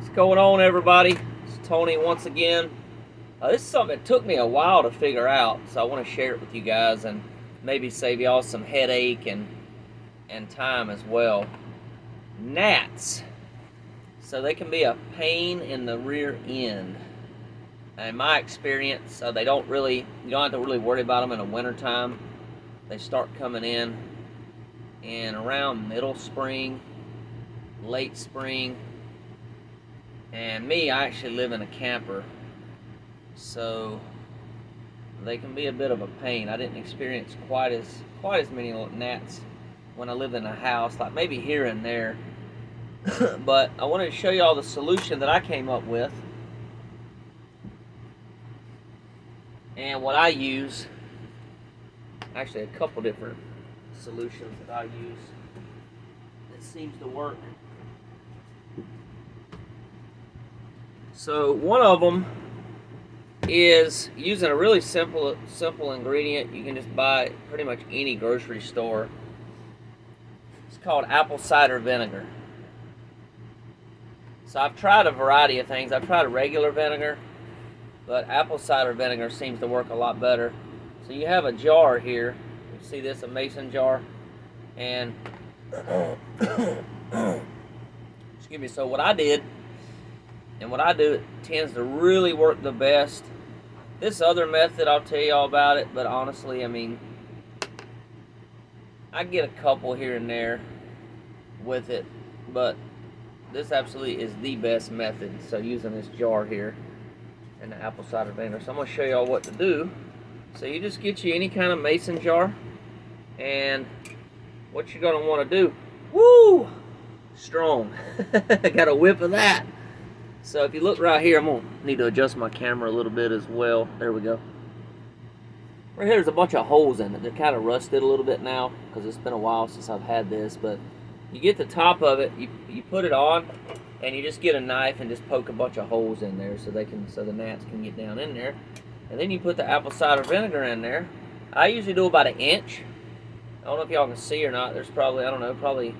What's going on, everybody? It's Tony once again. This is something that took me a while to figure out, so I want to share it with you guys and maybe save y'all some headache and time as well. Gnats. So they can be a pain in the rear end. In my experience, you don't have to really worry about them in the wintertime. They start coming in around middle spring, late spring. And me, I actually live in a camper, so they can be a bit of a pain. I didn't experience quite as many gnats when I lived in a house, like maybe here and there. But I wanted to show you all the solution that I came up with and what I use. Actually, a couple different solutions that I use that seems to work. So one of them is using a really simple ingredient you can just buy at pretty much any grocery store. It's called apple cider vinegar. So I've tried a variety of things. I've tried regular vinegar, but apple cider vinegar seems to work a lot better. So you have a jar here. You see this, a mason jar, and excuse me. So what I did, and what I do, it tends to really work the best. This other method, I'll tell you all about it, but honestly, I mean, I get a couple here and there with it, but this absolutely is the best method. So using this jar here and the apple cider vinegar. So I'm going to show you all what to do. So you just get you any kind of mason jar, and what you're going to want to do, woo, strong. Got a whip of that. So if you look right here, I'm going to need to adjust my camera a little bit as well. There we go. Right here, there's a bunch of holes in it. They're kind of rusted a little bit now because it's been a while since I've had this. But you get the top of it, you put it on, and you just get a knife and just poke a bunch of holes in there so the gnats can get down in there. And then you put the apple cider vinegar in there. I usually do about 1 inch. I don't know if y'all can see or not. There's probably, I don't know, probably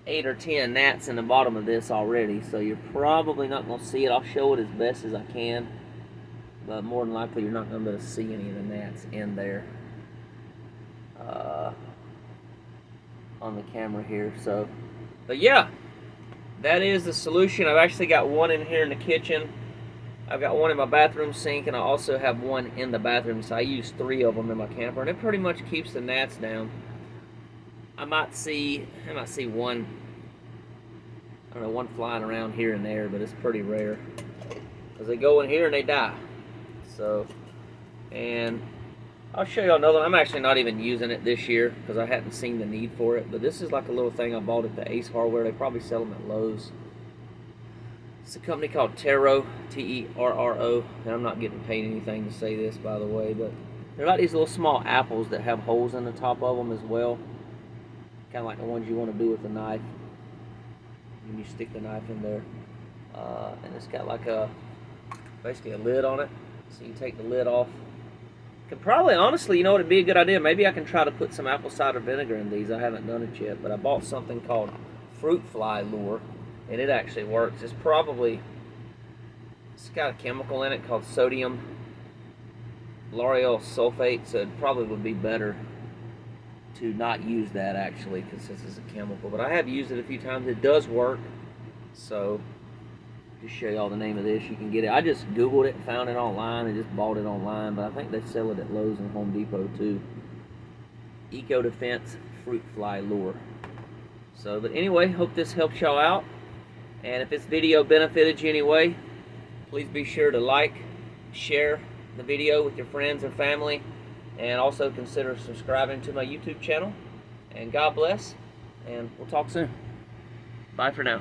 8 or 10 gnats in the bottom of this already, so you're probably not going to see it. I'll show it as best as I can, but more than likely you're not going to be able to see any of the gnats in there on the camera here. So, but yeah, that is the solution. I've actually got one in here in the kitchen. I've got one in my bathroom sink, and I also have one in the bathroom, so I use 3 of them in my camper, and it pretty much keeps the gnats down. I might see one, I don't know, one flying around here and there, but it's pretty rare because they go in here and they die. So, and I'll show you another one. I'm actually not even using it this year because I hadn't seen the need for it, but this is like a little thing I bought at the Ace Hardware. They probably sell them at Lowe's. It's a company called Terro, T-E-R-R-O, and I'm not getting paid anything to say this, by the way, but they're like these little small apples that have holes in the top of them as well. Kind of like the ones you want to do with the knife. And you stick the knife in there. And it's got like basically a lid on it. So you take the lid off. Could probably, honestly, you know what, it'd be a good idea. Maybe I can try to put some apple cider vinegar in these. I haven't done it yet, but I bought something called fruit fly lure, and it actually works. It's got a chemical in it called sodium lauryl sulfate, so it probably would be better to not use that actually, because this is a chemical, but I have used it a few times. It does work. So just show you all the name of this. You can get it. I just googled it, found it online, and just bought it online, but I think they sell it at Lowe's and Home Depot too. Eco Defense Fruit Fly Lure. So, but anyway, hope this helps y'all out, and if this video benefited you anyway, please be sure to like, share the video with your friends and family, and also consider subscribing to my YouTube channel. And God bless, and we'll talk soon. Bye for now.